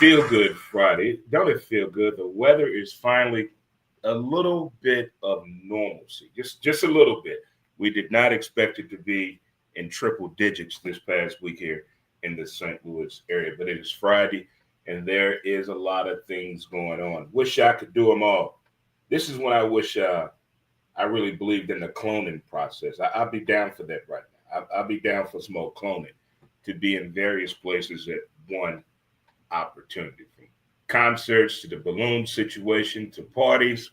Feel good Friday. Don't it feel good? The weather is finally a little bit of normalcy, just a little bit. We did not expect it to be in triple digits this past week here in the St. Louis area, but it is Friday, and there is a lot of things going on. Wish I could do them all. This is when I wish I really believed in the cloning process. I'll be down for that right now. I'll be down for some more cloning to be in various places at one opportunity, from concerts to the balloon situation to parties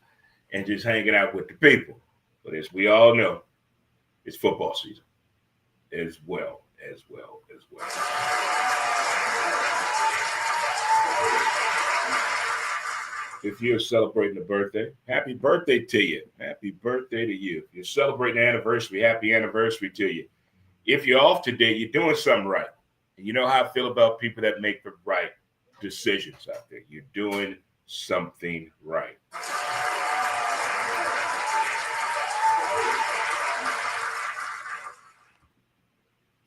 and just hanging out with the people. But as we all know, it's football season as well, as well, as well. If you're celebrating a birthday, happy birthday to you. Happy birthday to you. If you're celebrating an anniversary, happy anniversary to you. If you're off today, you're doing something right. And you know how I feel about people that make the right decisions out there. You're doing something right.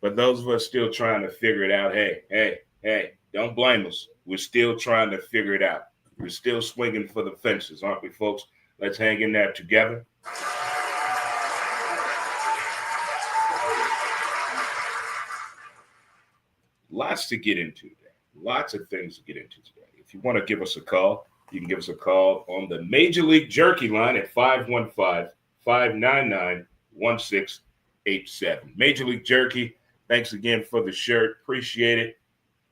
For those of us still trying to figure it out, hey, don't blame us. We're still trying to figure it out. We're still swinging for the fences, aren't we, folks? Let's hang in there together. Lots to get into today. Lots of things to get into today. If you want to give us a call, you can give us a call on the Major League Jerky line at 515-599-1687. Major League Jerky, thanks again for the shirt. Appreciate it.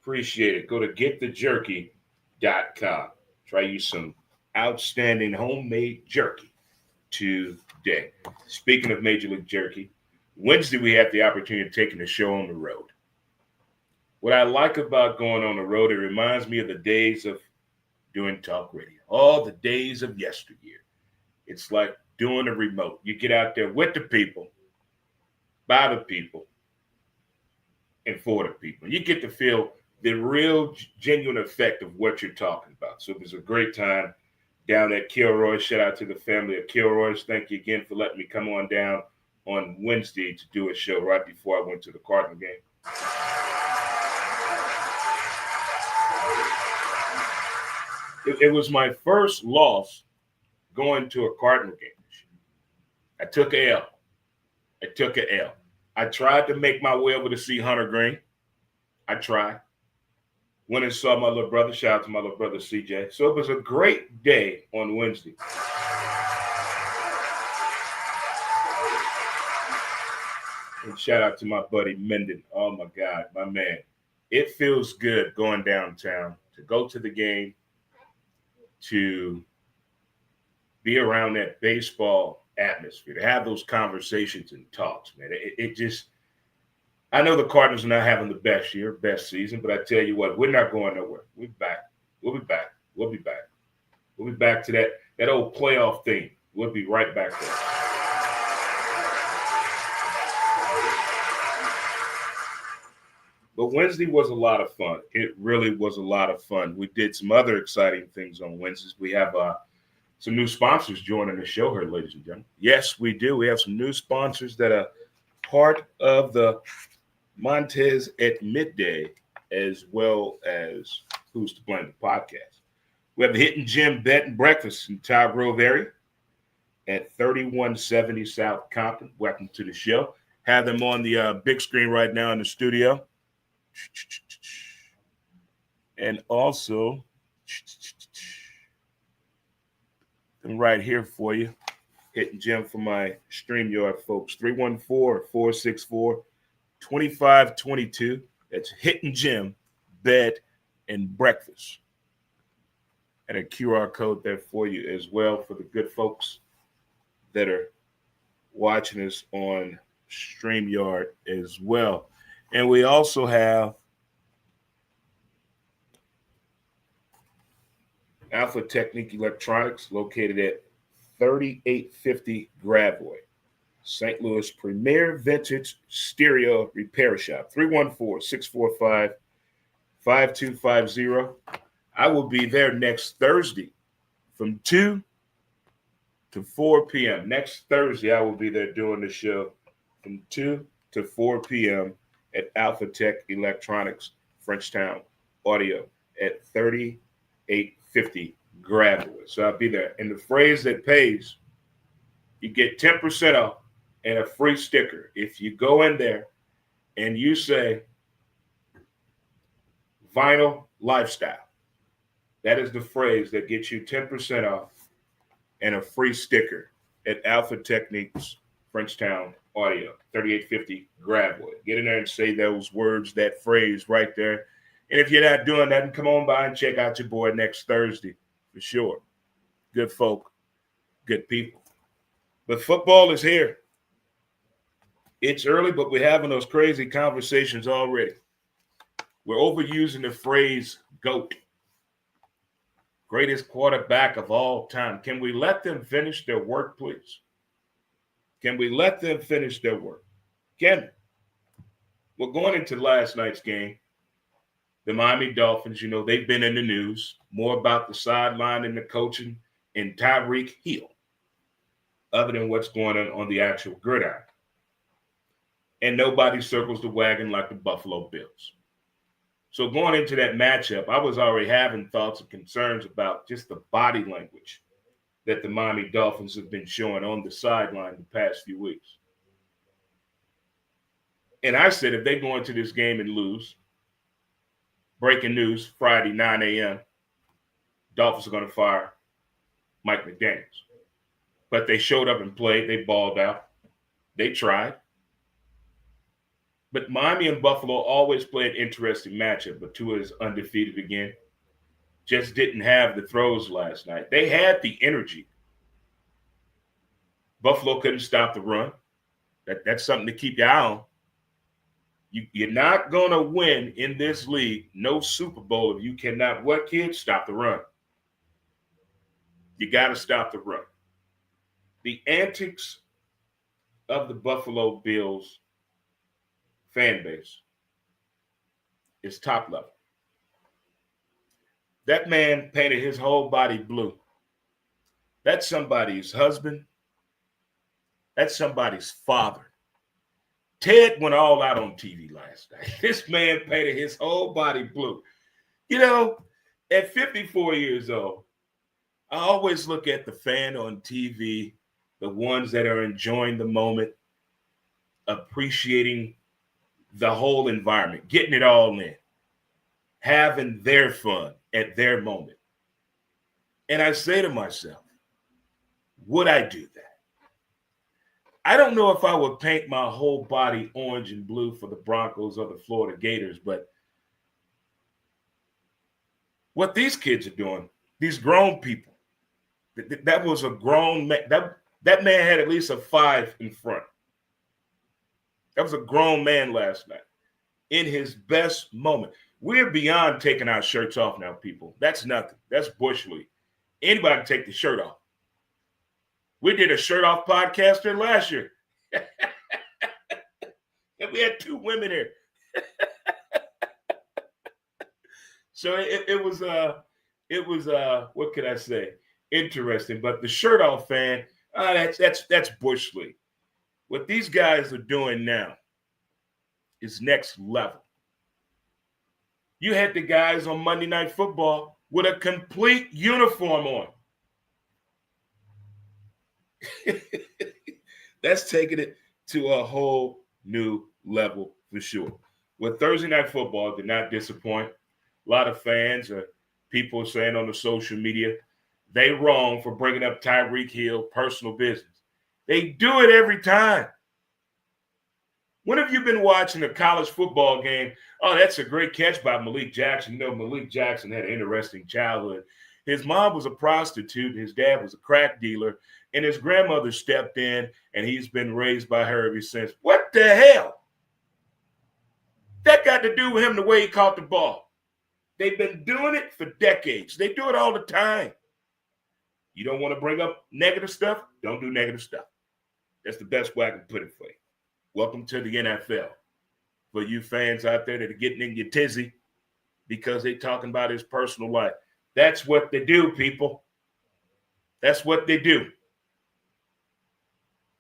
Appreciate it. Go to getthejerky.com. Try you some outstanding homemade jerky today. Speaking of Major League Jerky, Wednesday we had the opportunity of taking the show on the road. What I like about going on the road, it reminds me of the days of doing talk radio, all the days of yesteryear. It's like doing a remote. You get out there with the people, by the people, and for the people. You get to feel the real genuine effect of what you're talking about. So it was a great time down at Kilroy. Shout out to the family of Kilroy's. Thank you again for letting me come on down on Wednesday to do a show right before I went to the Cardinal game. It was my first loss going to a Cardinal game. I took an L. I tried to make my way over to see Hunter Green. I tried. Went and saw my little brother. Shout out to my little brother, CJ. So it was a great day on Wednesday. And shout out to my buddy Menden. Oh, my God, my man. It feels good going downtown to go to the game, to be around that baseball atmosphere, to have those conversations and talks, man. It just, I know the Cardinals are not having the best year, best season, but I tell you what, we're not going nowhere. We're back. We'll be back. We'll be back. We'll be back to that old playoff thing. We'll be right back there. But Wednesday was a lot of fun. It really was a lot of fun. We did some other exciting things on Wednesdays. We have some new sponsors joining the show here, ladies and gentlemen. Yes, we do. We have some new sponsors that are part of the Montez at Midday, as well as Who's to Blame the podcast. We have the Hitting Gym Bed and Breakfast in Tower Grove area at 3170 South Compton. Welcome to the show. Have them on the big screen right now in the studio. And also, I'm right here for you. Hitting Gym for my StreamYard folks. 314-464-2522. That's Hitting Gym, Bed, and Breakfast. And a QR code there for you as well for the good folks that are watching us on StreamYard as well. And we also have Alpha Technique Electronics, located at 3850 Gravois, St. Louis' premier vintage stereo repair shop. 314-645-5250. I will be there next Thursday from 2 to 4 p.m. Next Thursday, I will be there doing the show from 2 to 4 p.m. at Alpha Tech Electronics, Frenchtown Audio at 3850 Graduate. So I'll be there. And the phrase that pays, you get 10% off and a free sticker if you go in there and you say vinyl lifestyle. That is the phrase that gets you 10% off and a free sticker at Alpha Techniques, Frenchtown Audio, 3850 Graduate. Get in there and say those words, that phrase right there. And if you're not doing that, come on by and check out your boy next Thursday for sure. Good folk, good people. But football is here. It's early, but we're having those crazy conversations already. We're overusing the phrase GOAT, greatest quarterback of all time. Can we let them finish their work, please? Can we let them finish their work? Can we? Well, going into last night's game, the Miami Dolphins, they've been in the news more about the sideline and the coaching and Tyreek Hill, other than what's going on the actual gridiron. And nobody circles the wagon like the Buffalo Bills. So going into that matchup, I was already having thoughts and concerns about just the body language that the Miami Dolphins have been showing on the sideline the past few weeks. And I said, if they go into this game and lose, breaking news, Friday, 9 a.m., Dolphins are going to fire Mike McDaniels. But they showed up and played. They balled out. They tried. But Miami and Buffalo always play an interesting matchup. But Tua is undefeated again. Just didn't have the throws last night. They had the energy. Buffalo couldn't stop the run. That's something to keep your eye on. You're not going to win in this league, no Super Bowl, if you cannot, stop the run. You got to stop the run. The antics of the Buffalo Bills fan base is top level. That man painted his whole body blue. That's somebody's husband. That's somebody's father. Ted went all out on TV last night. This man painted his whole body blue. At 54 years old, I always look at the fan on TV, the ones that are enjoying the moment, appreciating the whole environment, getting it all in, having their fun at their moment. And I say to myself, would I do that? I don't know if I would paint my whole body orange and blue for the Broncos or the Florida Gators, but what these kids are doing, these grown people, that was a grown man. That man had at least a 5 in front. That was a grown man last night in his best moment. We're beyond taking our shirts off now, people. That's nothing. That's Bush League. Anybody can take the shirt off. We did a shirt off podcast there last year. And we had 2 women here. So it was what could I say? Interesting. But the shirt off fan, that's Bush League. What these guys are doing now is next level. You had the guys on Monday Night Football with a complete uniform on. That's taking it to a whole new level for sure. With Thursday Night Football did not disappoint. A lot of fans or people saying on the social media, they wrong for bringing up Tyreek Hill personal business. They do it every time. When have you been watching a college football game? Oh, that's a great catch by Malik Jackson. Malik Jackson had an interesting childhood. His mom was a prostitute. His dad was a crack dealer. And his grandmother stepped in, and he's been raised by her ever since. What the hell? That got to do with him the way he caught the ball. They've been doing it for decades. They do it all the time. You don't want to bring up negative stuff? Don't do negative stuff. That's the best way I can put it for you. Welcome to the NFL. For you fans out there that are getting in your tizzy because they're talking about his personal life. That's what they do, people. That's what they do.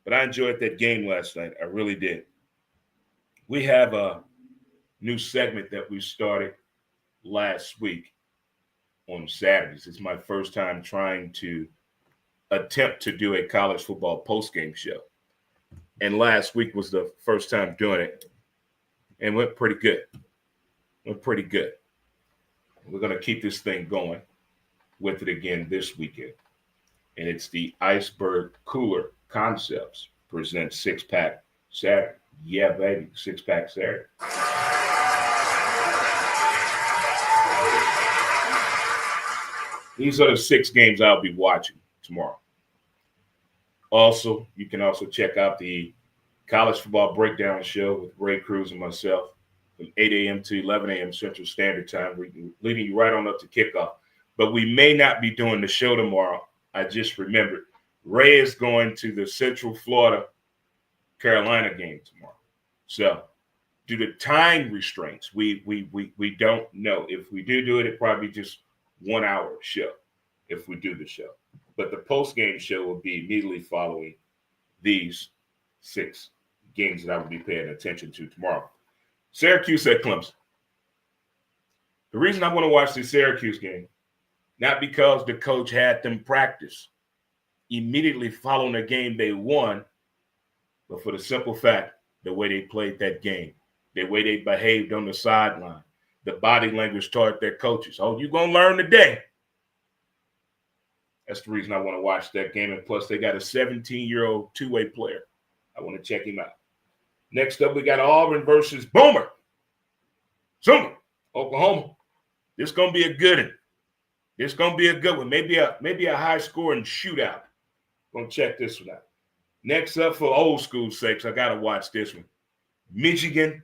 But I enjoyed that game last night. I really did. We have a new segment that we started last week. on Saturdays. It's my first time trying to attempt to do a college football postgame show. And last week was the first time doing it, and went pretty good. Went pretty good. We're going to keep this thing going with it again this weekend. And it's the Iceberg Cooler Concepts present Six Pack Saturday. Yeah, baby, Six Pack Saturday. These are the 6 games I'll be watching tomorrow. Also, you can also check out the College Football Breakdown Show with Ray Cruz and myself from 8 a.m. to 11 a.m. Central Standard Time, leading you right on up to kickoff. But we may not be doing the show tomorrow. I just remembered Ray is going to the Central Florida Carolina game tomorrow. So due to time restraints, we don't know. If we do it, it'd probably be just 1 hour show if we do the show. But the post-game show will be immediately following these 6 games that I will be paying attention to tomorrow. Syracuse at Clemson. The reason I want to watch the Syracuse game, not because the coach had them practice immediately following the game they won, but for the simple fact, the way they played that game, the way they behaved on the sideline, the body language toward their coaches. Oh, you're going to learn today. That's the reason I want to watch that game. And plus, they got a 17-year-old two-way player. I want to check him out. Next up, we got Auburn versus Boomer. Zoomer, Oklahoma. This is going to be a good one. This is going to be a good one. Maybe a high-scoring shootout. Going to check this one out. Next up, for old school sakes, I got to watch this one. Michigan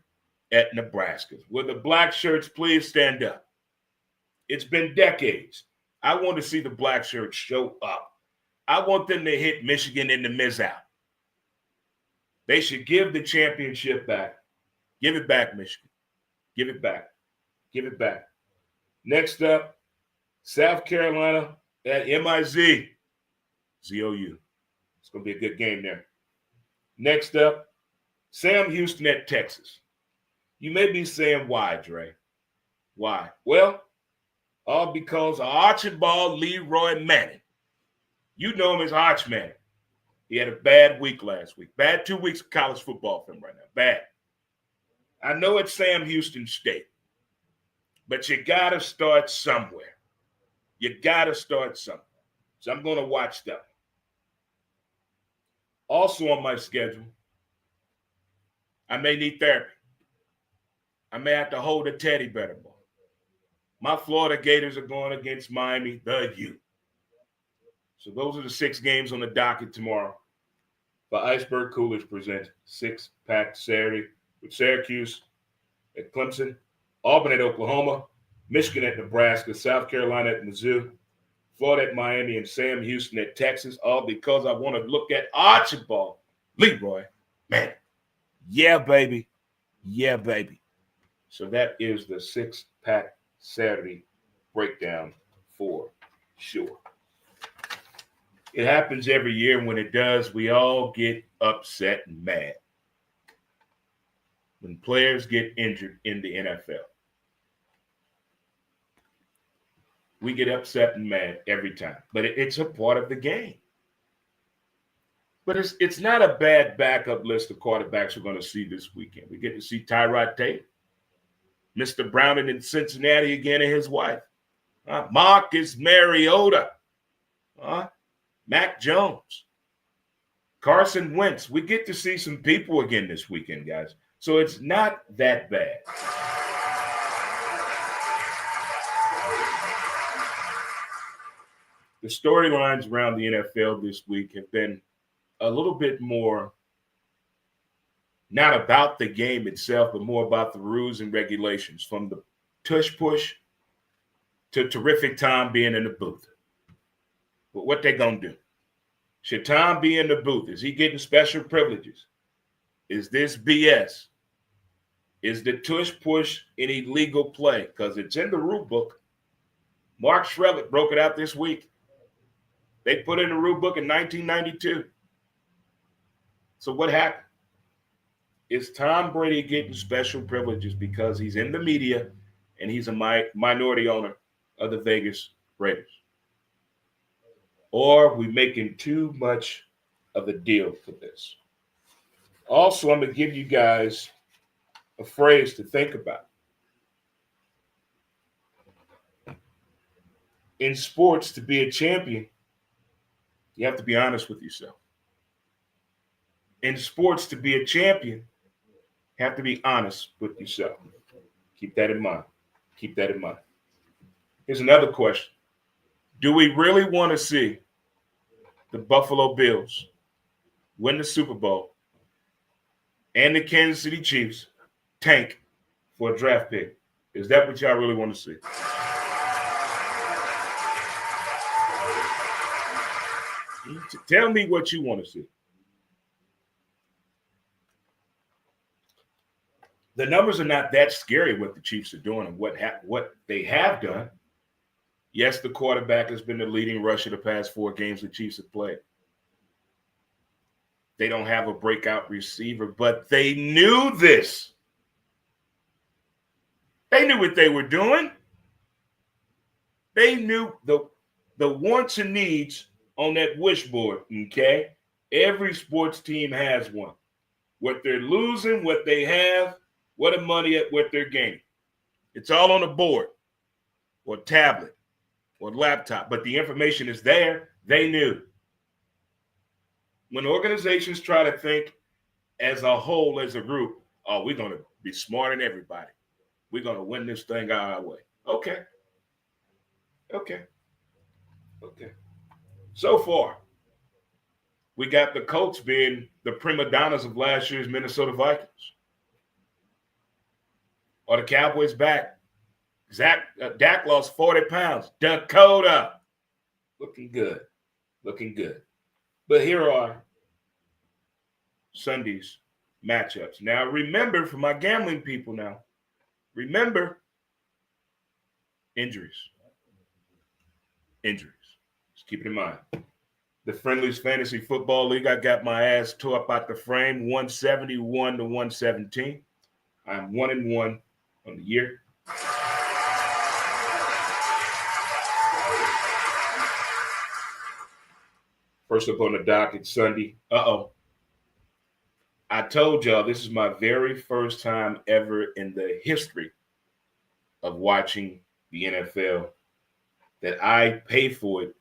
at Nebraska. Will the black shirts please stand up? It's been decades. I want to see the black shirts show up. I want them to hit Michigan in the miz-out. They should give the championship back. Give it back, Michigan. Give it back. Give it back. Next up, South Carolina at MIZ. ZOU. It's going to be a good game there. Next up, Sam Houston at Texas. You may be saying, why, Dre? Why? Well, all because of Archibald Leroy Manning. You know him as Arch Manning. He had a bad week last week. Bad 2 weeks of college football for him right now. Bad. I know it's Sam Houston State, but you got to start somewhere. You got to start somewhere. So I'm going to watch that. Also on my schedule, I may need therapy. I may have to hold a teddy bear tomorrow. My Florida Gators are going against Miami, the U. So those are the 6 games on the docket tomorrow. The Iceberg Coolers present 6-pack Saturday with Syracuse at Clemson, Auburn at Oklahoma, Michigan at Nebraska, South Carolina at Mizzou, Florida at Miami, and Sam Houston at Texas, all because I want to look at Archibald Leroy Manning. Yeah, baby. Yeah, baby. So that is the 6-pack Saturday breakdown for sure. It happens every year. When it does, we all get upset and mad. When players get injured in the NFL, we get upset and mad every time. But it's a part of the game. But it's not a bad backup list of quarterbacks we're going to see this weekend. We get to see Tyrod Taylor, Mr. Browning in Cincinnati again, and his wife. Marcus Mariota. Mac Jones. Carson Wentz. We get to see some people again this weekend, guys. So it's not that bad. The storylines around the NFL this week have been a little bit more not about the game itself, but more about the rules and regulations, from the tush push to terrific Tom being in the booth. But what they gonna do? Should Tom be in the booth? Is he getting special privileges? Is this BS? Is the tush push an illegal play? Because it's in the rule book. Mark Shrellick broke it out this week. They put it in the rule book in 1992. So what happened? Is Tom Brady getting special privileges because he's in the media and he's a minority owner of the Vegas Raiders. Or are we making too much of a deal for this? Also, I'm going to give you guys a phrase to think about. In sports, to be a champion, you have to be honest with yourself. In sports, to be a champion, you have to be honest with yourself. Keep that in mind. Keep that in mind. Here's another question. Do we really want to see the Buffalo Bills win the Super Bowl and the Kansas City Chiefs tank for a draft pick? Is that what y'all really want to see? Tell me what you want to see. The numbers are not that scary what the Chiefs are doing and what they have done. Yes, the quarterback has been the leading rusher the past 4 games the Chiefs have played. They don't have a breakout receiver, but they knew this. They knew what they were doing. They knew the wants and needs on that wish board, okay? Every sports team has one. What they're losing, what they have, what the money at what they're gaining. It's all on a board or tablet or laptop, but the information is there. They knew. When organizations try to think as a whole, as a group, oh, we're going to be smarter than everybody. We're going to win this thing our way. Okay. So far, we got the Colts being the prima donnas of last year's Minnesota Vikings. Or the Cowboys back. Dak lost 40 pounds. Dakota. Looking good. But here are Sunday's matchups. Now, remember, for my gambling people now, remember injuries. Just keep it in mind. The Friendlies Fantasy Football League, I got my ass tore up out the frame, 171 to 117. I'm 1-1 on the year. First up on the docket Sunday. I told y'all this is my very first time ever in the history of watching the NFL that I pay for it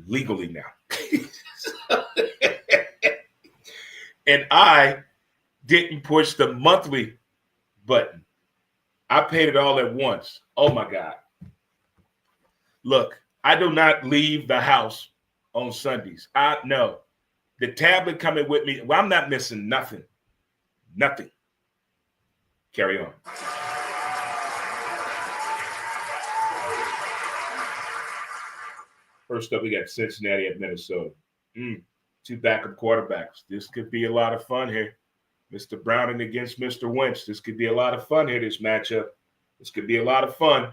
legally now. And I didn't push the monthly button. I paid it all at once. Oh my God. Look, I do not leave the house on Sundays. No. The tablet coming with me. Well, I'm not missing nothing. Nothing. Carry on. First up, we got Cincinnati at Minnesota. 2 backup quarterbacks. This could be a lot of fun here. Mr. Browning against Mr. Wentz. This could be a lot of fun here, this matchup. This could be a lot of fun.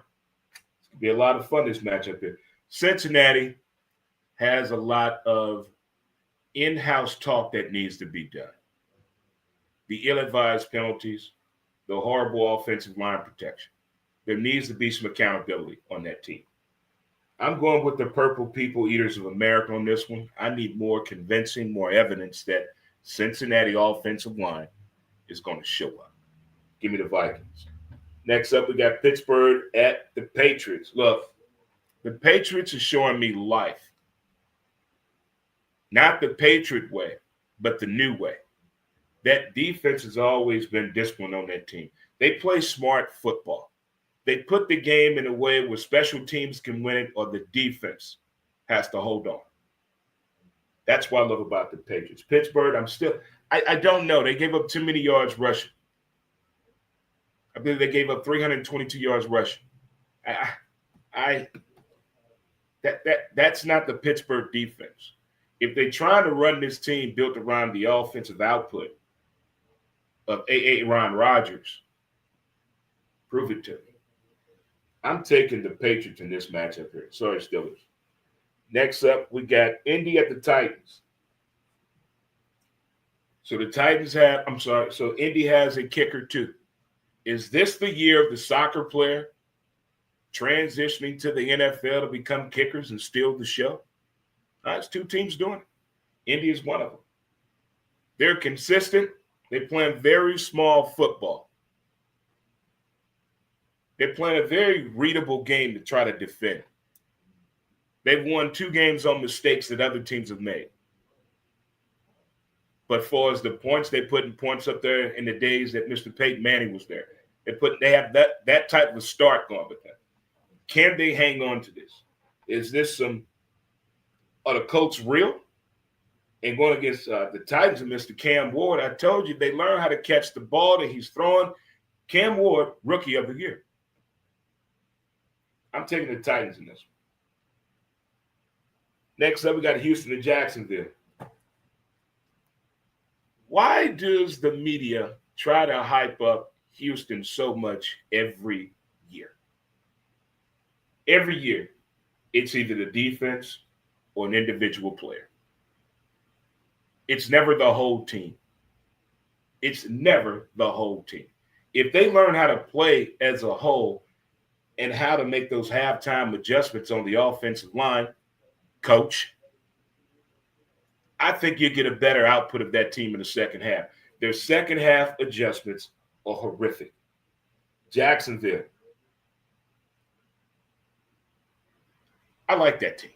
This matchup here. Cincinnati has a lot of in-house talk that needs to be done. The ill-advised penalties, the horrible offensive line protection. There needs to be some accountability on that team. I'm going with the Purple People Eaters of America on this one. I need more convincing, more evidence that Cincinnati offensive line is going to show up. Give me the Vikings. Next up, we got Pittsburgh at the Patriots. Look, the Patriots are showing me life. Not the Patriot way, but the new way. That defense has always been disciplined on that team. They play smart football. They put the game in a way where special teams can win it or the defense has to hold on. That's what I love about the Patriots. Pittsburgh, I don't know. They gave up too many yards rushing. I believe they gave up 322 yards rushing. That's not the Pittsburgh defense. If they're trying to run this team built around the offensive output of Aaron Rodgers, prove it to me. I'm taking the Patriots in this matchup here. Sorry, Steelers. Next up, we got Indy at the Titans. So Indy has a kicker too. Is this the year of the soccer player transitioning to the NFL to become kickers and steal the show. It's two teams doing it. India's one of them. They're consistent. They're playing very small football. They're playing a very readable game to try to defend. They've won 2 games on mistakes that other teams have made. But far as the points, they putting points up there in the days that Mr. Peyton Manning was there. They have that type of a start going with them. Can they hang on to this? Is this are the Colts real? And going against the Titans and Mr. Cam Ward, I told you they learn how to catch the ball that he's throwing. Cam Ward, Rookie of the Year. I'm taking the Titans in this one. Next up, we got Houston and Jacksonville. Why does the media try to hype up Houston so much every year? Every year, it's either the defense or an individual player. It's never the whole team. It's never the whole team. If they learn how to play as a whole and how to make those halftime adjustments on the offensive line, coach, I think you get a better output of that team in the second half. Their second half adjustments are horrific. Jacksonville. I like that team.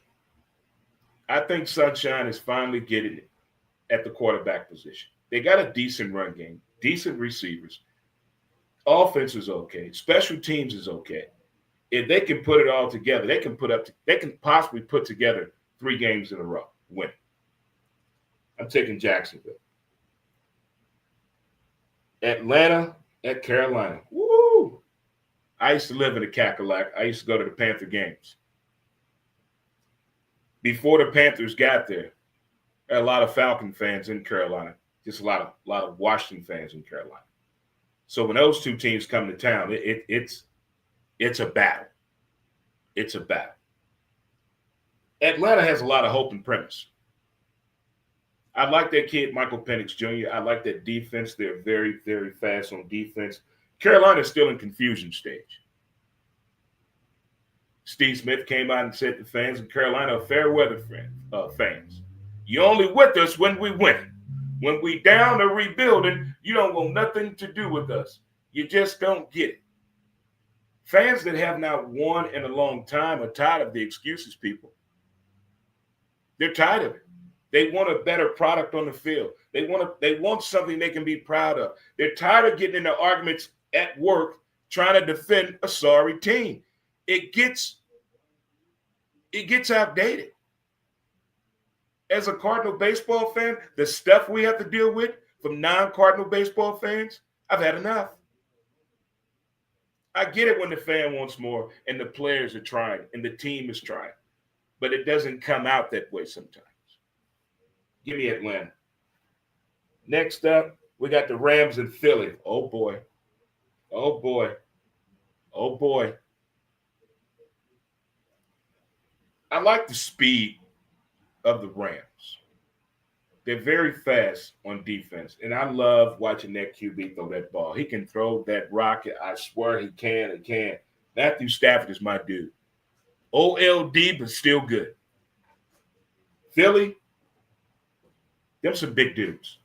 I think Sunshine is finally getting it at the quarterback position. They got a decent run game, decent receivers. Offense is okay. Special teams is okay. If they can put it all together, they can possibly put together 3 games in a row, win. I'm taking Jacksonville. Atlanta at Carolina. Woo! I used to live in the Cackalack. I used to go to the Panther games. Before the Panthers got there a lot of Falcon fans in Carolina, just a lot of Washington fans in Carolina. So when those two teams come to town, it's a battle. It's a battle. Atlanta has a lot of hope and premise. I like that kid, Michael Penix Jr. I like that defense. They're very, very fast on defense. Carolina's still in confusion stage. Steve Smith came out and said to fans in Carolina are fair weather fans. You only with us when we win. When we down or rebuilding, you don't want nothing to do with us. You just don't get it. Fans that have not won in a long time are tired of the excuses, people. They're tired of it. They want a better product on the field. They want something they can be proud of. They're tired of getting into arguments at work trying to defend a sorry team. It gets outdated. As a Cardinal baseball fan, the stuff we have to deal with from non-Cardinal baseball fans, I've had enough. I get it when the fan wants more and the players are trying and the team is trying, but it doesn't come out that way sometimes. Give me Atlanta. Next up, we got the Rams in Philly. Oh, boy. Oh, boy. Oh, boy. I like the speed of the Rams. They're very fast on defense, and I love watching that QB throw that ball. He can throw that rocket. I swear he can and can. Matthew Stafford is my dude. OLD, but still good. Philly, them some big dudes.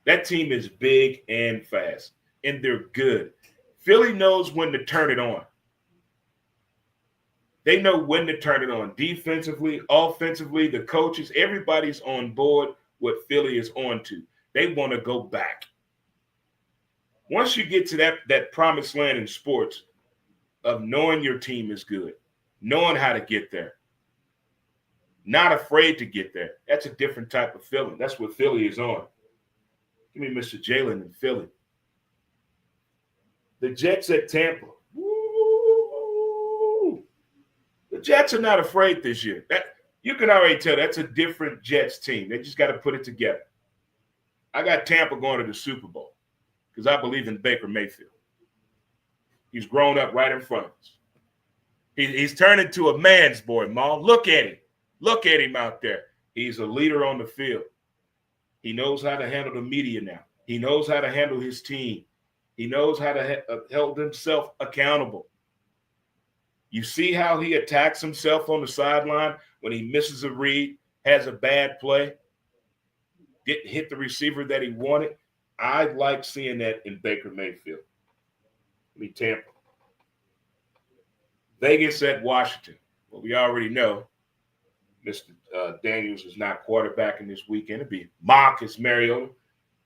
That team is big and fast, and they're good. Philly knows when to turn it on. They know when to turn it on. Defensively, offensively, the coaches, everybody's on board what Philly is on to. They want to go back. Once you get to that promised land in sports of knowing your team is good, knowing how to get there, not afraid to get there, that's a different type of feeling. That's what Philly is on. Give me Mr. Jalen in Philly. The Jets at Tampa. Woo! The Jets are not afraid this year. You can already tell that's a different Jets team. They just got to put it together. I got Tampa going to the Super Bowl because I believe in Baker Mayfield. He's grown up right in front of us. He's turned into a man's boy, Ma. Look at him. Look at him out there. He's a leader on the field. He knows how to handle the media now. He knows how to handle his team. He knows how to hold himself accountable. You see how he attacks himself on the sideline when he misses a read, has a bad play, didn't hit the receiver that he wanted. I like seeing that in Baker Mayfield. Tampa. Vegas at Washington. Well, we already know Mr. Daniels is not quarterbacking this weekend. It'll be Marcus Mariota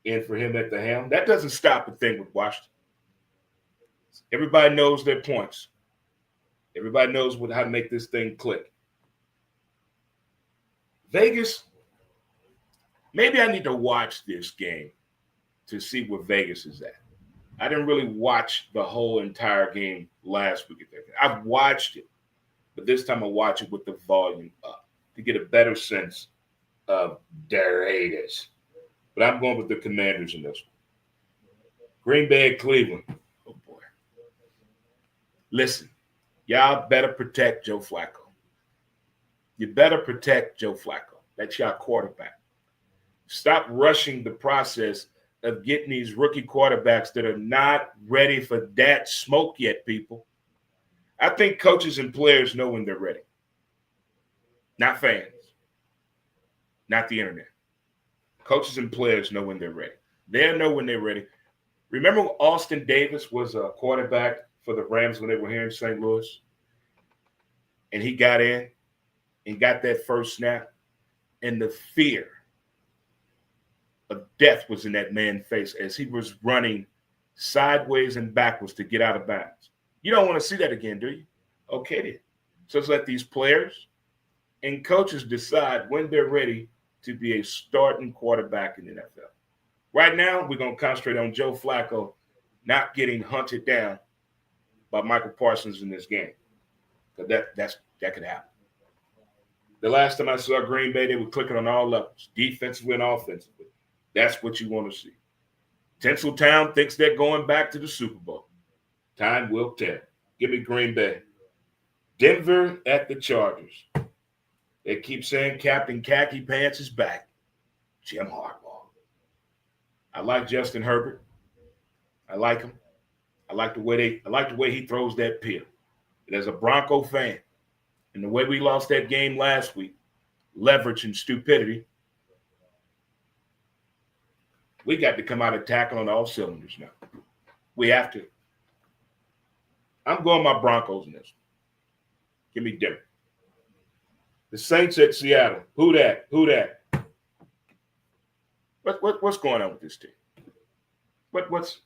in for him at the helm. That doesn't stop a thing with Washington. Everybody knows their points. Everybody knows how to make this thing click. Vegas, maybe I need to watch this game to see where Vegas is at. I didn't really watch the whole entire game last week. I've watched it, but this time I watch it with the volume up to get a better sense of their haters. But I'm going with the Commanders in this one. Green Bay at Cleveland. Oh, boy. Listen, y'all better protect Joe Flacco. You better protect Joe Flacco. That's your quarterback. Stop rushing the process of getting these rookie quarterbacks that are not ready for that smoke yet, people. I think coaches and players know when they're ready. Not fans. Not the internet. Coaches and players know when they're ready. They'll know when they're ready. Remember when Austin Davis was a quarterback for the Rams when they were here in St. Louis? And he got in and got that first snap. And the fear of death was in that man's face as he was running sideways and backwards to get out of bounds. You don't want to see that again, do you? Okay, then. So let's let these players and coaches decide when they're ready to be a starting quarterback in the NFL. Right now, we're going to concentrate on Joe Flacco not getting hunted down by Michael Parsons in this game. Because that could happen. The last time I saw Green Bay, they were clicking on all levels, defensively and offensively. That's what you want to see. Tinseltown thinks they're going back to the Super Bowl. Time will tell. Give me Green Bay. Denver at the Chargers. They keep saying Captain Khaki Pants is back. Jim Harbaugh. I like Justin Herbert. I like him. I like the way he throws that pill. And as a Bronco fan, and the way we lost that game last week, leverage and stupidity, we got to come out attacking on all cylinders now. We have to. I'm going my Broncos in this. Give me Denver. The Saints at Seattle. Who that? What's going on with this team? What's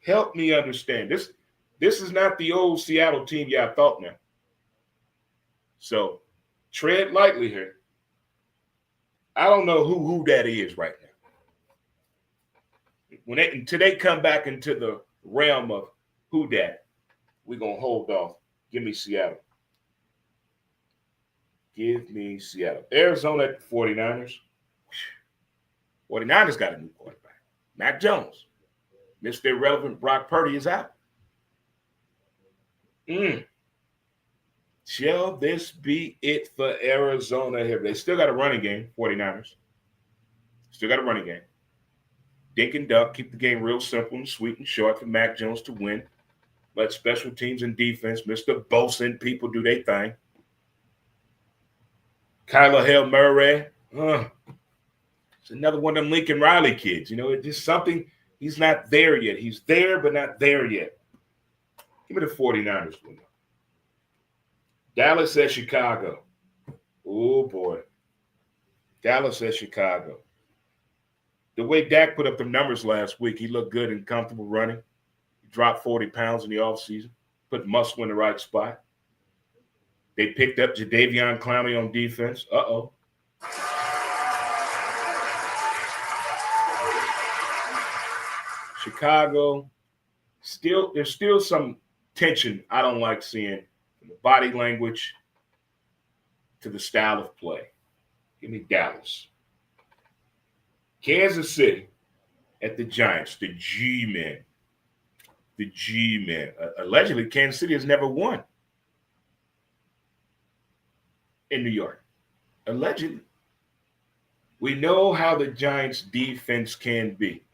help me understand. This is not the old Seattle team y'all thought now. So tread lightly here. I don't know who that is right now. Until they come back into the realm of who that, we're going to hold off. Give me Seattle. Give me Seattle. Arizona at the 49ers. 49ers got a new quarterback. Mac Jones. Mr. Irrelevant Brock Purdy is out. Shall this be it for Arizona here? They still got a running game, 49ers. Still got a running game. Dink and duck, keep the game real simple and sweet and short for Mac Jones to win. Let special teams and defense, Mr. Bosa and people do their thing. Kyler Hail Murray. It's another one of them Lincoln Riley kids. It's just something. He's not there yet. He's there, but not there yet. Give me the 49ers. Dallas at Chicago. Oh, boy. Dallas at Chicago. The way Dak put up the numbers last week, he looked good and comfortable running. He dropped 40 pounds in the offseason, put muscle in the right spot. They picked up Jadeveon Clowney on defense. Uh-oh. Chicago, there's still some tension I don't like seeing from the body language to the style of play. Give me Dallas. Kansas City at the Giants, the G-Men. The G-Men. Allegedly, Kansas City has never won in New York. Allegedly. We know how the Giants' defense can be.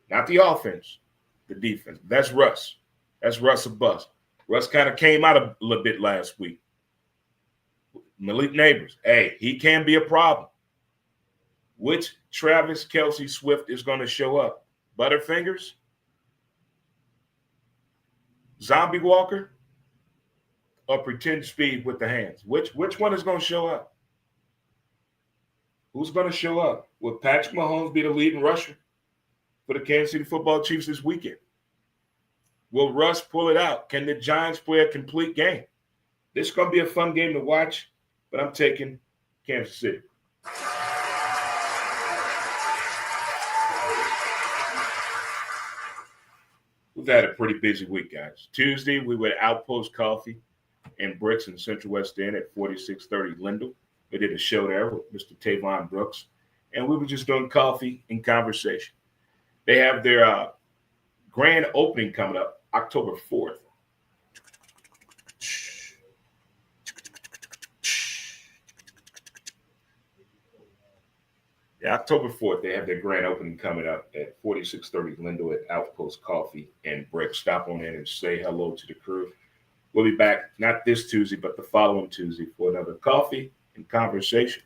Not the offense, the defense. That's Russ. That's Russ a bust. Russ kind of came out a little bit last week. Malik Neighbors, hey, he can be a problem. Which Travis Kelce Swift is going to show up? Butterfingers? Zombie Walker? Or pretend speed with the hands? Which one is going to show up? Who's going to show up? Will Patrick Mahomes be the leading rusher for the Kansas City Football Chiefs this weekend? Will Russ pull it out? Can the Giants play a complete game? This is going to be a fun game to watch, but I'm taking Kansas City. We've had a pretty busy week, guys. Tuesday, we were at Outpost Coffee and Bricks in Central West End at 4630 Lindell. We did a show there with Mr. Tavon Brooks, and we were just doing coffee and conversation. They have their grand opening coming up October 4th. Yeah, October 4th, they have their grand opening coming up at 4630 Lindell at Outpost Coffee and Brick. Stop on in and say hello to the crew. We'll be back not this Tuesday, but the following Tuesday for another coffee and conversation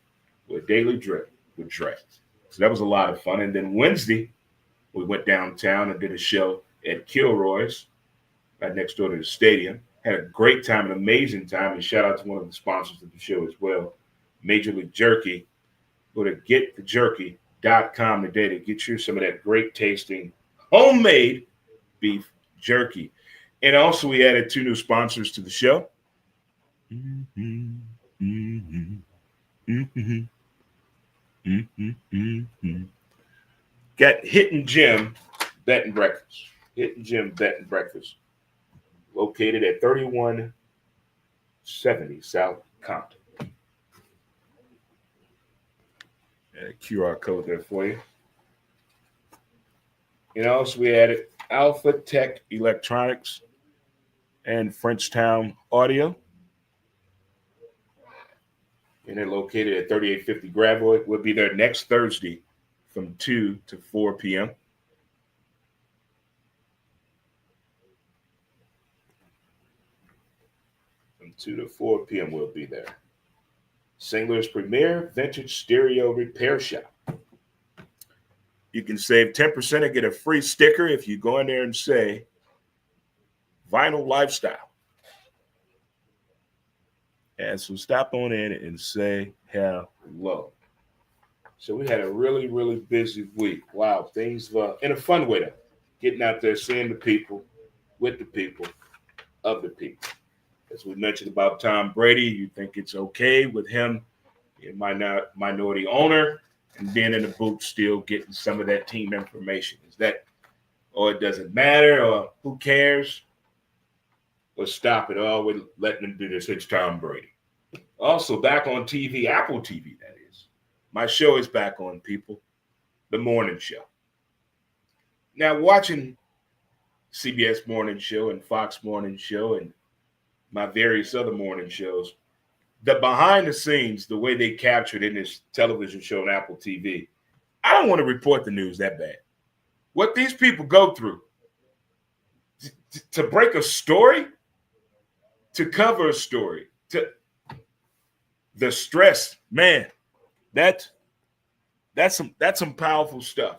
with Daily Drip with Dre. So that was a lot of fun. And then Wednesday, we went downtown and did a show at Kilroy's right next door to the stadium. Had a great time, an amazing time. And shout out to one of the sponsors of the show as well, Major League Jerky. Go to getthejerky.com today to get you some of that great tasting homemade beef jerky. And also we added 2 new sponsors to the show. Got Hidden Gem Bed and Breakfast. Hidden Gem Bed and Breakfast. Located at 3170 South Compton. QR code there for you. And also we added Alpha Tech Electronics and Frenchtown Audio. And they're located at 3850 Gravois. We'll be there next Thursday from 2 to 4 p.m. From 2 to 4 p.m. we'll be there. Singler's premier vintage stereo repair shop. You can save 10% and get a free sticker if you go in there and say Vinyl Lifestyle. And so stop on in and say hello. So we had a really, really busy week. Wow, things in a fun way though. Getting out there, seeing the people, with the people, of the people. As we mentioned about Tom Brady, you think it's okay with him, a minority owner, and being in the booth still getting some of that team information. Is that, or it doesn't matter, or who cares? Or stop it. Oh, we're letting them do this. It's Tom Brady. Also, back on TV, Apple TV, that is. My show is back on, people. The morning show. Now, watching CBS Morning Show and Fox Morning Show and my various other morning shows, the behind the scenes, the way they captured in this television show on Apple TV, I don't want to report the news that bad. What these people go through to break a story, to cover a story, to the stress, man, that's some powerful stuff.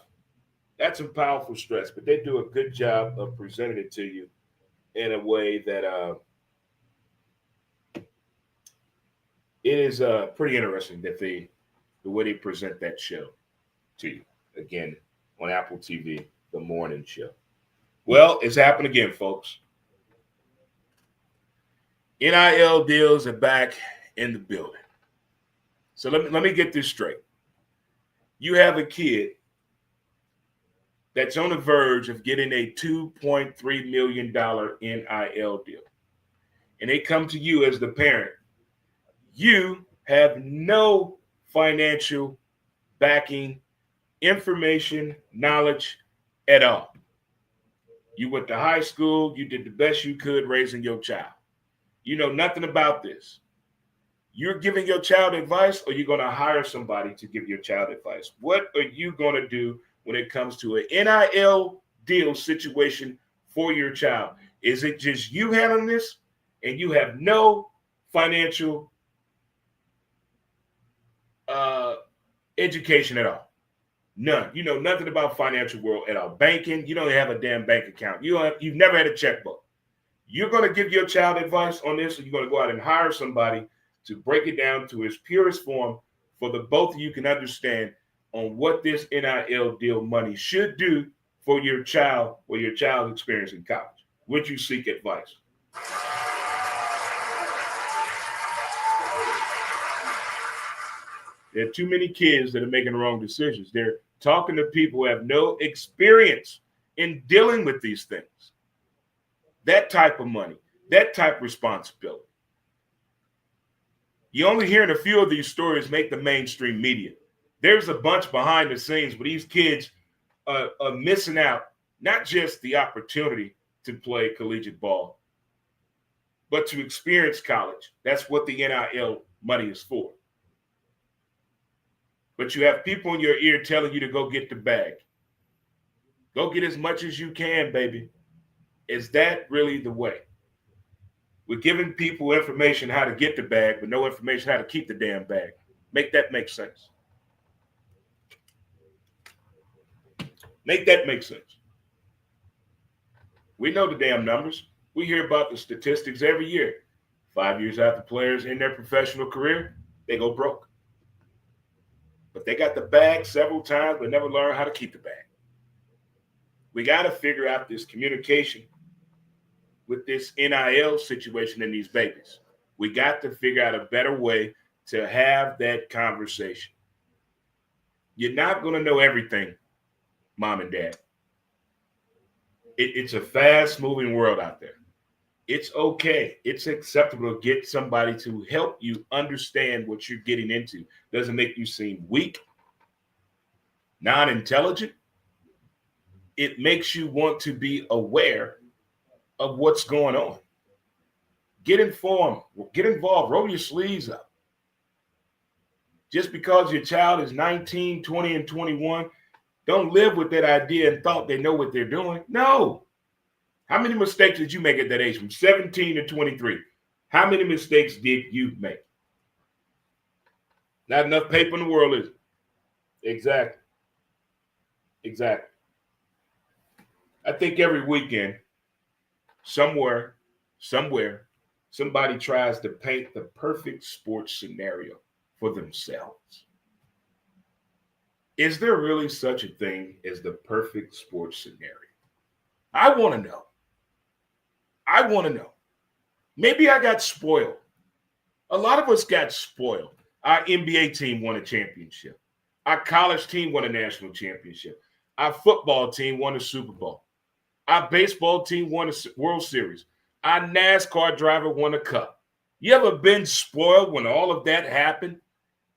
That's some powerful stress, but they do a good job of presenting it to you in a way that it is pretty interesting that the way they present that show to you. Again, on Apple TV, the morning show. Well, it's happened again, folks. NIL deals are back in the building. So let me get this straight. You have a kid that's on the verge of getting a $2.3 million NIL deal. And they come to you as the parent. You have no financial backing, information, knowledge at all. You went to high school. You did the best you could raising your child. You know nothing about this. You're giving your child advice, or you're going to hire somebody to give your child advice. What are you going to do when it comes to an NIL deal situation for your child? Is it just you handling this and you have no financial education at all? None. You know nothing about financial world at all. Banking, you don't have a damn bank account. You've never had a checkbook. You're going to give your child advice on this, or you're going to go out and hire somebody to break it down to its purest form for the both of you can understand on what this NIL deal money should do for your child or your child's experience in college. Would you seek advice? There are too many kids that are making the wrong decisions. They're talking to people who have no experience in dealing with these things. That type of money, that type of responsibility. You only hearing a few of these stories make the mainstream media. There's a bunch behind the scenes where these kids are missing out, not just the opportunity to play collegiate ball, but to experience college. That's what the NIL money is for. But you have people in your ear telling you to go get the bag. Go get as much as you can, baby. Is that really the way? We're giving people information how to get the bag, but no information how to keep the damn bag. Make that make sense. Make that make sense. We know the damn numbers. We hear about the statistics every year. 5 years after players in their professional career, they go broke. But they got the bag several times, but never learn how to keep the bag. We got to figure out this communication with this NIL situation and these babies. We got to figure out a better way to have that conversation. You're not going to know everything, mom and dad. It's a fast-moving world out there. It's okay. It's acceptable to get somebody to help you understand what you're getting into. Doesn't make you seem weak, non-intelligent. It makes you want to be aware of what's going on. Get informed. Get involved. Roll your sleeves up. Just because your child is 19, 20, and 21, don't live with that idea and thought they know what they're doing. No. How many mistakes did you make at that age from 17 to 23? How many mistakes did you make? Not enough paper in the world, is it? Exactly. Exactly. I think every weekend, somewhere, somebody tries to paint the perfect sports scenario for themselves. Is there really such a thing as the perfect sports scenario? I want to know. I want to know. Maybe I got spoiled. A lot of us got spoiled. Our NBA team won a championship. Our college team won a national championship. Our football team won a Super Bowl. Our baseball team won a World Series. Our NASCAR driver won a cup. You ever been spoiled when all of that happened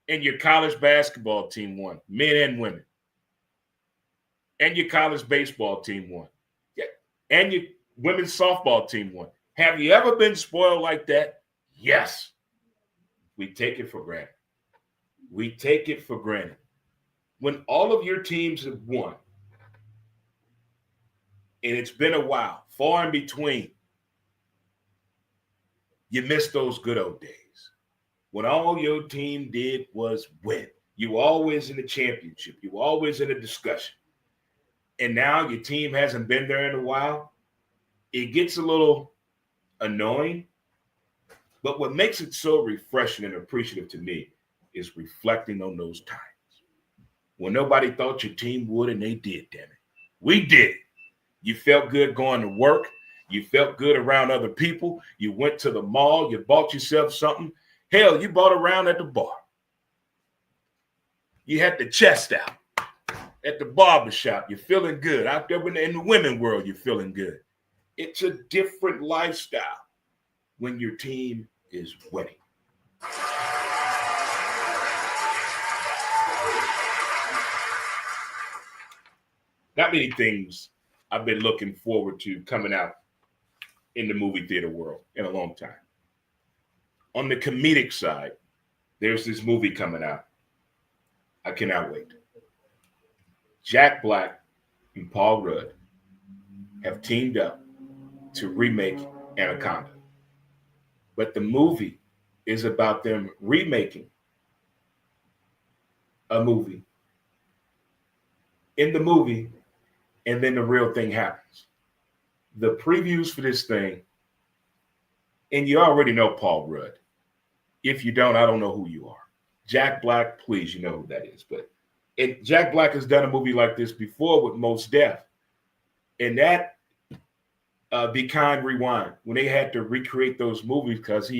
and your college basketball team won, men and women, and your college baseball team won, and your women's softball team won? Have you ever been spoiled like that? Yes. We take it for granted. We take it for granted. When all of your teams have won, and it's been a while, far in between, you miss those good old days when all your team did was win. You were always in the championship. You were always in a discussion. And now your team hasn't been there in a while. It gets a little annoying. But what makes it so refreshing and appreciative to me is reflecting on those times when nobody thought your team would, and they did, damn it. We did. You felt good going to work. You felt good around other people. You went to the mall. You bought yourself something. Hell, you bought a round at the bar. You had the chest out at the barbershop. You're feeling good. Out there in the women world, you're feeling good. It's a different lifestyle when your team is winning. Not many things I've been looking forward to coming out in the movie theater world in a long time. On the comedic side, there's this movie coming out. I cannot wait. Jack Black and Paul Rudd have teamed up to remake Anaconda. But the movie is about them remaking a movie in the movie, and then the real thing happens. The previews for this thing, and you already know Paul Rudd. If you don't, I don't know who you are. Jack Black, please, you know who that is. But Jack Black has done a movie like this before with Mos Def. And that Be Kind Rewind, when they had to recreate those movies because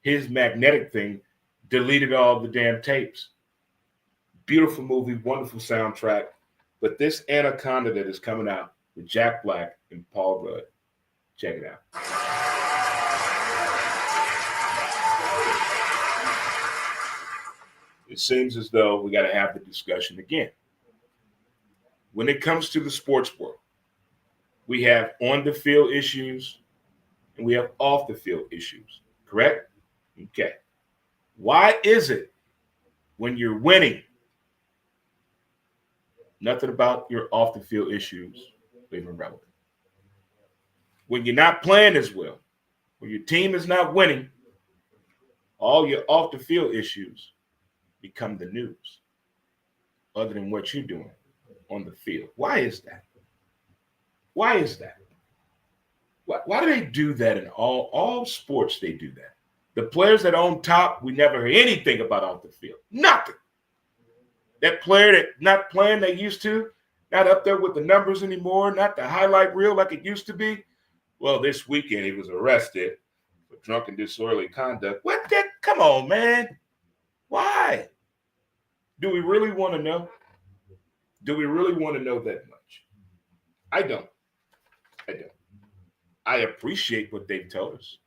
his magnetic thing deleted all the damn tapes. Beautiful movie, wonderful soundtrack. But this Anaconda that is coming out with Jack Black and Paul Rudd, check it out. It seems as though we got to have the discussion again. When it comes to the sports world, we have on the field issues and we have off the field issues, correct? Okay. Why is it when you're winning, nothing about your off the field issues even relevant? When you're not playing as well, when your team is not winning, all your off the field issues become the news, other than what you're doing on the field. Why is that? Why is that? Why do they do that in all sports? They do that. The players that are on top, we never hear anything about off the field. Nothing. That player that not playing they used to, not up there with the numbers anymore, not the highlight reel like it used to be. Well, this weekend he was arrested for drunken disorderly conduct. What the? Come on, man. Why? Do we really want to know? Do we really want to know that much? I don't. I appreciate what they've told us.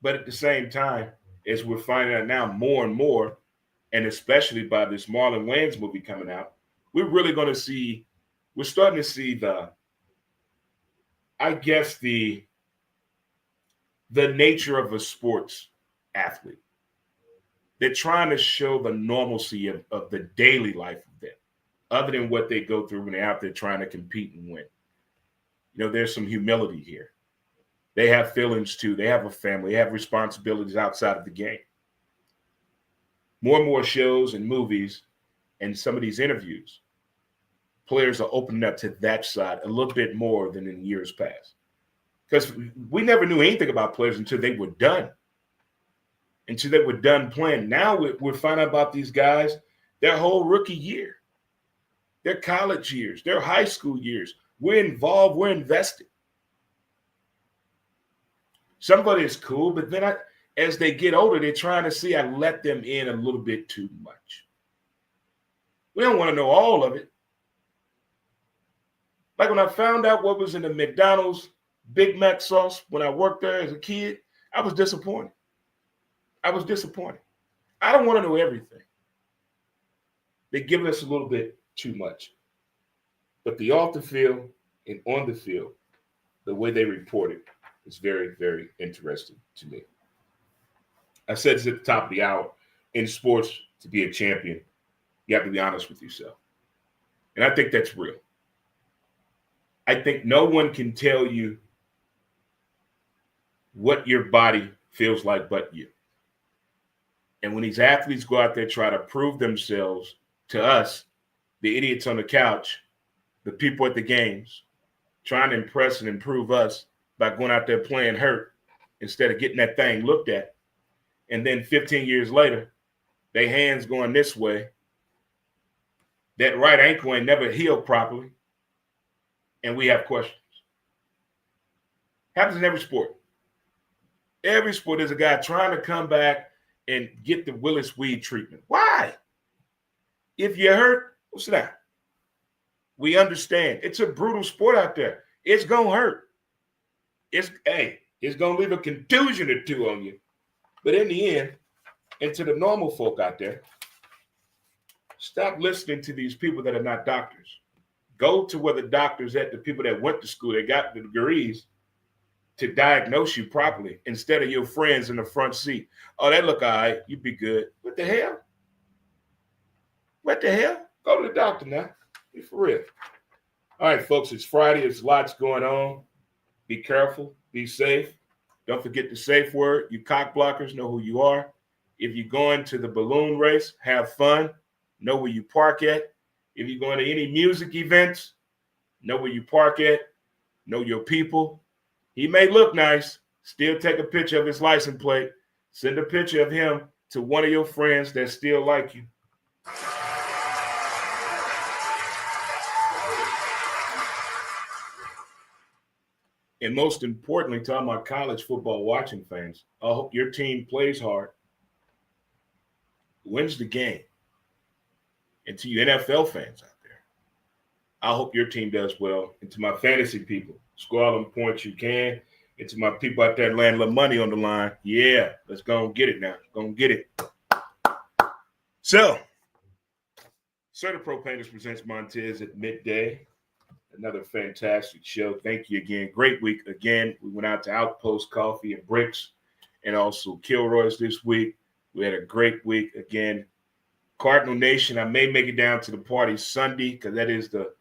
But at the same time, as we're finding out now more and more, and especially by this Marlon Wayans movie coming out, we're really going to see, we're starting to see the nature of a sports athlete. They're trying to show the normalcy of the daily life of them, other than what they go through when they're out there trying to compete and win. You know, there's some humility here. They have feelings too. They have a family. They have responsibilities outside of the game. More and more shows and movies and some of these interviews, players are opening up to that side a little bit more than in years past. Because we never knew anything about players until they were done. Until they were done playing. Now we're finding out about these guys, their whole rookie year, their college years, their high school years. We're involved. We're invested. Somebody is cool, but then as they get older, they're trying to see I let them in a little bit too much. We don't want to know all of it. Like when I found out what was in the McDonald's Big Mac sauce when I worked there as a kid, I was disappointed. I don't want to know everything. They're giving us a little bit too much. But the off the field and on the field, the way they report it is very, very interesting to me. I said this at the top of the hour. In sports, to be a champion, you have to be honest with yourself. And I think that's real. I think no one can tell you what your body feels like but you. And when these athletes go out there try to prove themselves to us, the idiots on the couch, the people at the games, trying to impress and improve us by going out there playing hurt instead of getting that thing looked at. And then 15 years later, their hands going this way. That right ankle ain't never healed properly. And we have questions. Happens in every sport. Every sport, there's a guy trying to come back and get the Willis Weed treatment. Why? If you're hurt, what's that? We understand. It's a brutal sport out there. It's going to hurt. It's going to leave a contusion or two on you. But in the end, and to the normal folk out there, stop listening to these people that are not doctors. Go to where the doctors at, the people that went to school, that got the degrees to diagnose you properly instead of your friends in the front seat. Oh, that look all right. You be good. What the hell? What the hell? Go to the doctor now. Be for real. All right, folks, it's Friday. There's lots going on. Be careful. Be safe. Don't forget the safe word. You cock blockers know who you are. If you're going to the balloon race, have fun. Know where you park at. If you're going to any music events, know where you park at. Know your people. He may look nice. Still take a picture of his license plate. Send a picture of him to one of your friends that still like you. And most importantly, to all my college football watching fans, I hope your team plays hard, wins the game. And to you NFL fans out there, I hope your team does well. And to my fantasy people, score all them points you can. And to my people out there laying a little money on the line, yeah, let's go and get it now. Go and get it. So, CertaPro Painters presents Montez at midday. Another fantastic show. Thank you again. Great week again. We went out to Outpost Coffee and Bricks and also Kilroy's this week. We had a great week again. Cardinal Nation, I may make it down to the party Sunday because that is the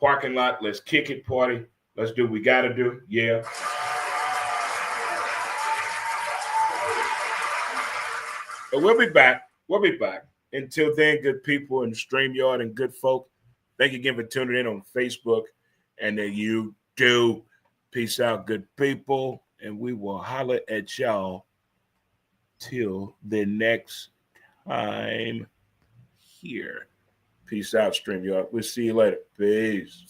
parking lot. Let's kick it party. Let's do what we got to do. Yeah. But we'll be back. We'll be back. Until then, good people and StreamYard and good folk, thank you again for tuning in on Facebook and the YouTube. Peace out, good people. And we will holler at y'all till the next time here. Peace out, StreamYard. We'll see you later. Peace.